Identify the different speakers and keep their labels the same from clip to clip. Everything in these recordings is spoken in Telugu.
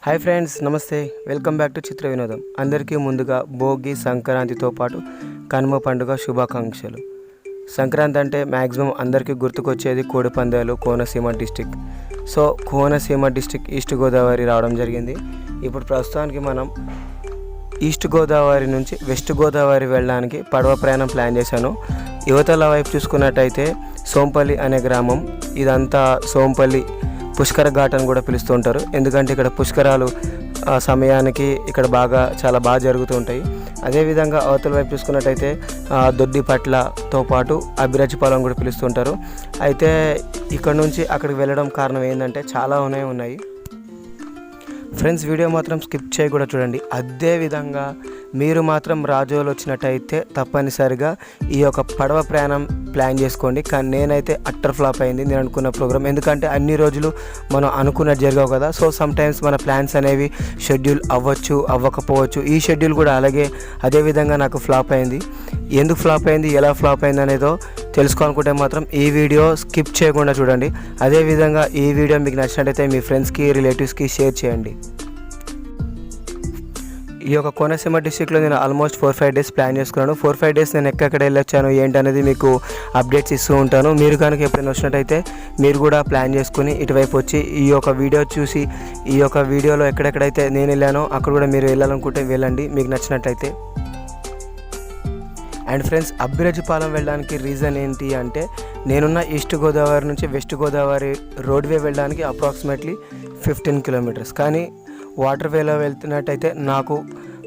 Speaker 1: హాయ్ ఫ్రెండ్స్, నమస్తే. వెల్కమ్ బ్యాక్ టు చిత్ర వినోదం. అందరికీ ముందుగా భోగి సంక్రాంతితో పాటు కనుమ పండుగ శుభాకాంక్షలు. సంక్రాంతి అంటే మ్యాక్సిమం అందరికీ గుర్తుకొచ్చేది కోడిపందాలు, Konaseema district. So Konaseema district east Godavari రావడం జరిగింది. ఇప్పుడు ప్రస్తుతానికి మనం ఈస్ట్ గోదావరి నుంచి వెస్ట్ గోదావరి వెళ్ళడానికి పడవ ప్రయాణం ప్లాన్ చేశాను. యువతల వైపు చూసుకున్నట్టయితే సోంపల్లి అనే గ్రామం, ఇదంతా సోంపల్లి పుష్కర ఘాట్ అని కూడా పిలుస్తూ ఉంటారు. ఎందుకంటే ఇక్కడ పుష్కరాలు సమయానికి ఇక్కడ చాలా బాగా జరుగుతూ ఉంటాయి. అదేవిధంగా అవతల వైపు చూసుకున్నట్టయితే దొడ్డిపట్లతో పాటు అభిరాజిపాలెం కూడా పిలుస్తుంటారు. అయితే ఇక్కడ నుంచి అక్కడికి వెళ్ళడం కారణం ఏంటంటే చాలా ఉన్నాయి ఫ్రెండ్స్. వీడియో మాత్రం స్కిప్ చేయకుండా చూడండి. అదేవిధంగా మీరు మాత్రం రాజోలు వచ్చినట్టయితే తప్పనిసరిగా ఈ యొక్క పడవ ప్రయాణం ప్లాన్ చేసుకోండి. కానీ నేనైతే అట్టర్ ఫ్లాప్ అయింది నేను అనుకున్న ప్రోగ్రామ్. ఎందుకంటే అన్ని రోజులు మనం అనుకున్నట్టు జరగవు కదా. సో సమ్టైమ్స్ మన ప్లాన్స్ అనేవి షెడ్యూల్ అవ్వచ్చు, అవ్వకపోవచ్చు. ఈ షెడ్యూల్ కూడా అదేవిధంగా నాకు ఫ్లాప్ అయింది. ఎందుకు ఫ్లాప్ అయింది, ఎలా ఫ్లాప్ అయింది అనేదో తెలుసుకోవాలనుకుంటే మాత్రం ఈ వీడియో స్కిప్ చేయకుండా చూడండి. అదేవిధంగా ఈ వీడియో మీకు నచ్చినట్టయితే మీ ఫ్రెండ్స్కి, రిలేటివ్స్కి షేర్ చేయండి. ఈ యొక్క కోనసీమ డిస్ట్రిక్ట్లో నేను ఆల్మోస్ట్ 4-5 డేస్ ప్లాన్ చేసుకున్నాను. 4-5 డేస్ నేను ఎక్కడెక్కడ వెళ్ళొచ్చాను ఏంటనేది మీకు అప్డేట్స్ ఇస్తూ ఉంటాను. మీరు కనుక ఎప్పుడైనా వచ్చినట్టయితే మీరు కూడా ప్లాన్ చేసుకుని ఇటువైపు వచ్చి ఈ యొక్క వీడియో చూసి ఈ యొక్క వీడియోలో ఎక్కడెక్కడైతే నేను వెళ్ళానో అక్కడ కూడా మీరు వెళ్ళాలనుకుంటే వెళ్ళండి మీకు నచ్చినట్టయితే. అండ్ ఫ్రెండ్స్, అభిరాజిపాలెం వెళ్ళడానికి రీజన్ ఏంటి అంటే నేనున్న ఈస్ట్ గోదావరి నుంచి వెస్ట్ గోదావరి రోడ్వే వెళ్ళడానికి అప్రాక్సిమేట్లీ 15 కిలోమీటర్స్. కానీ వాటర్ వేలో వెళ్తున్నట్టయితే నాకు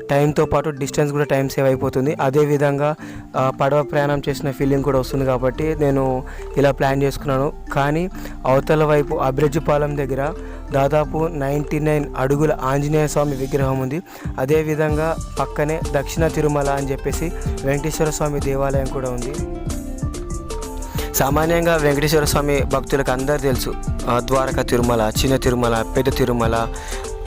Speaker 1: టైంతో పాటు డిస్టెన్స్ కూడా టైం సేవ్ అయిపోతుంది. అదేవిధంగా పడవ ప్రయాణం చేసిన ఫీలింగ్ కూడా వస్తుంది. కాబట్టి నేను ఇలా ప్లాన్ చేసుకున్నాను. కానీ అవతల వైపు అభిరాజిపాలెం దగ్గర దాదాపు 99 అడుగుల ఆంజనేయ స్వామి విగ్రహం ఉంది. అదేవిధంగా పక్కనే దక్షిణ తిరుమల అని చెప్పేసి వెంకటేశ్వర స్వామి దేవాలయం కూడా ఉంది. సామాన్యంగా వెంకటేశ్వర స్వామి భక్తులకు అందరూ తెలుసు ద్వారకా తిరుమల, చిన్న తిరుమల, పెద్ద తిరుమల.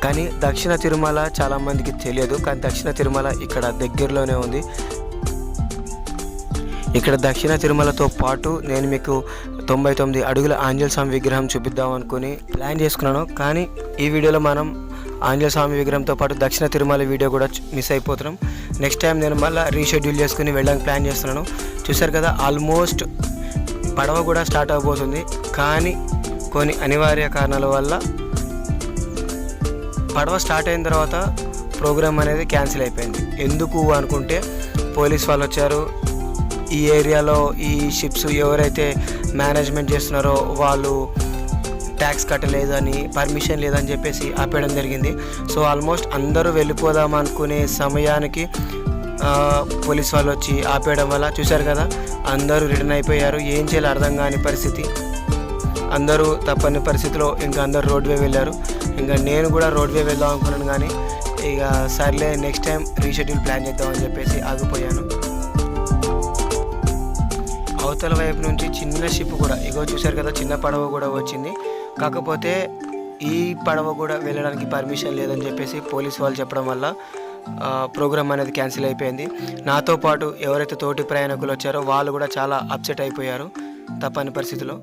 Speaker 1: కానీ దక్షిణ తిరుమల చాలామందికి తెలియదు. కానీ దక్షిణ తిరుమల ఇక్కడ దగ్గరలోనే ఉంది. ఇక్కడ దక్షిణ తిరుమలతో పాటు నేను మీకు 99 అడుగుల ఆంజనేయ స్వామి విగ్రహం చూపిద్దాం అనుకుని ప్లాన్ చేసుకున్నాను. కానీ ఈ వీడియోలో మనం ఆంజనేయ స్వామి విగ్రహంతో పాటు దక్షిణ తిరుమల వీడియో కూడా మిస్ అయిపోతున్నాం. నెక్స్ట్ టైం నేను మళ్ళీ రీషెడ్యూల్ చేసుకుని వెళ్ళడానికి ప్లాన్ చేస్తున్నాను. చూసారు కదా, ఆల్మోస్ట్ పడవ కూడా స్టార్ట్ అవబోతుంది. కానీ కొన్ని అనివార్య కారణాల వల్ల పడవ స్టార్ట్ అయిన తర్వాత ప్రోగ్రామ్ అనేది క్యాన్సిల్ అయిపోయింది. ఎందుకు అనుకుంటే పోలీస్ వాళ్ళు వచ్చారు. ఈ ఏరియాలో ఈ షిప్స్ ఎవరైతే మేనేజ్మెంట్ చేస్తున్నారో వాళ్ళు ట్యాక్స్ కట్టలేదని, పర్మిషన్ లేదని చెప్పేసి ఆపేయడం జరిగింది. సో ఆల్మోస్ట్ అందరూ వెళ్ళిపోదాం అనుకునే సమయానికి పోలీస్ వాళ్ళు వచ్చి ఆపేయడం వల్ల చూశారు కదా, అందరూ రిటర్న్ అయిపోయారు. ఏం చేయాలో అర్థం కాని పరిస్థితి. అందరూ తప్పని పరిస్థితిలో ఇంకా అందరూ రోడ్వే వెళ్ళారు. ఇంకా నేను కూడా రోడ్వే వెళ్దాం అనుకున్నాను. కానీ ఇక సర్లే నెక్స్ట్ టైం రీషెడ్యూల్ ప్లాన్ చేద్దామని చెప్పేసి ఆగిపోయాను. అవతల వైపు నుంచి చిన్న షిప్ కూడా చూశారు కదా, చిన్న పడవ కూడా వచ్చింది. కాకపోతే ఈ పడవ కూడా వెళ్ళడానికి పర్మిషన్ లేదని చెప్పేసి పోలీస్ వాళ్ళు చెప్పడం వల్ల ప్రోగ్రామ్ అనేది క్యాన్సిల్ అయిపోయింది. నాతో పాటు ఎవరైతే తోటి ప్రయాణికులు వచ్చారో వాళ్ళు కూడా చాలా అప్సెట్ అయిపోయారు తప్పని పరిస్థితిలో.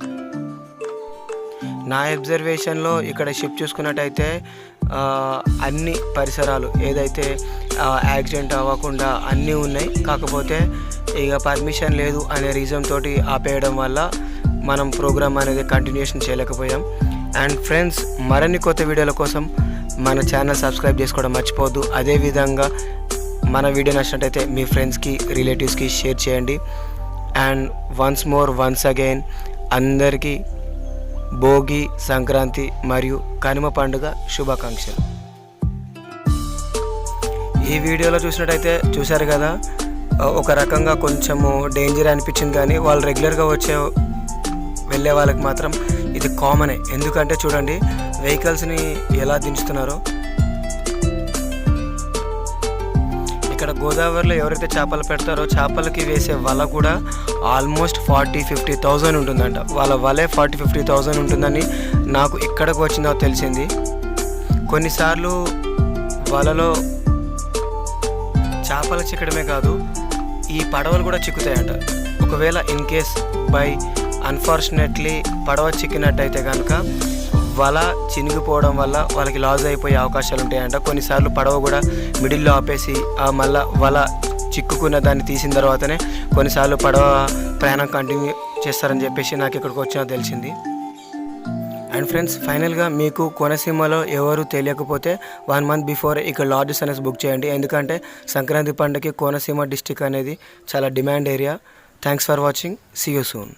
Speaker 1: నా అబ్జర్వేషన్లో ఇక్కడ షిప్ చూసుకున్నట్టయితే అన్ని పరిసరాలు ఏదైతే యాక్సిడెంట్ అవ్వకుండా అన్నీ ఉన్నాయి. కాకపోతే ఇక పర్మిషన్ లేదు అనే రీజన్ తోటి ఆపేయడం వల్ల మనం ప్రోగ్రామ్ అనేది కంటిన్యూషన్ చేయలేకపోయాం. అండ్ ఫ్రెండ్స్, మరిన్ని కొత్త వీడియోల కోసం మన ఛానల్ సబ్స్క్రైబ్ చేసుకోవడం మర్చిపోవద్దు. అదేవిధంగా మన వీడియో నచ్చినట్టయితే మీ ఫ్రెండ్స్కి, రిలేటివ్స్కి షేర్ చేయండి. అండ్ వన్స్ అగైన్ అందరికీ భోగి, సంక్రాంతి మరియు కనుమ పండుగ శుభాకాంక్షలు. ఈ వీడియోలో చూసినట్టయితే చూశారు కదా, ఒక రకంగా కొంచెము డేంజర్ అనిపించింది. కానీ వాళ్ళు రెగ్యులర్గా వెళ్ళే వాళ్ళకి మాత్రం ఇది కామనే. ఎందుకంటే చూడండి వెహికల్స్ని ఎలా దించుతున్నారో. ఇక్కడ గోదావరిలో ఎవరైతే చేపలు పెడతారో చేపలకి వేసే వల కూడా ఆల్మోస్ట్ 40-50,000 ఉంటుందంట. వాళ్ళ వలే 40-50,000 ఉంటుందని నాకు ఇక్కడికి వచ్చిందో తెలిసింది. కొన్నిసార్లు వలలో చేపలు చిక్కడమే కాదు, ఈ పడవలు కూడా చిక్కుతాయంట. ఒకవేళ ఇన్ కేస్ బై అన్ఫార్చునేట్లీ పడవ చిక్కినట్టయితే కనుక వల చినిగిపోవడం వల్ల వాళ్ళకి లాస్ అయిపోయే అవకాశాలు ఉంటాయంట. కొన్నిసార్లు పడవ కూడా మిడిల్లో ఆపేసి మళ్ళీ వల చిక్కుకున్న దాన్ని తీసిన తర్వాతనే కొన్నిసార్లు పడవ ప్రయాణం కంటిన్యూ చేస్తారని చెప్పేసి నాకు ఇక్కడికి వచ్చినా తెలిసింది. అండ్ ఫ్రెండ్స్, ఫైనల్గా మీకు కోనసీమలో ఎవరు తెలియకపోతే 1 month బిఫోర్ ఇక్కడ లాడ్జెస్ అనేసి బుక్ చేయండి. ఎందుకంటే సంక్రాంతి పండుగకి కోనసీమ డిస్టిక్ అనేది చాలా demand area. Thanks for watching. See you soon.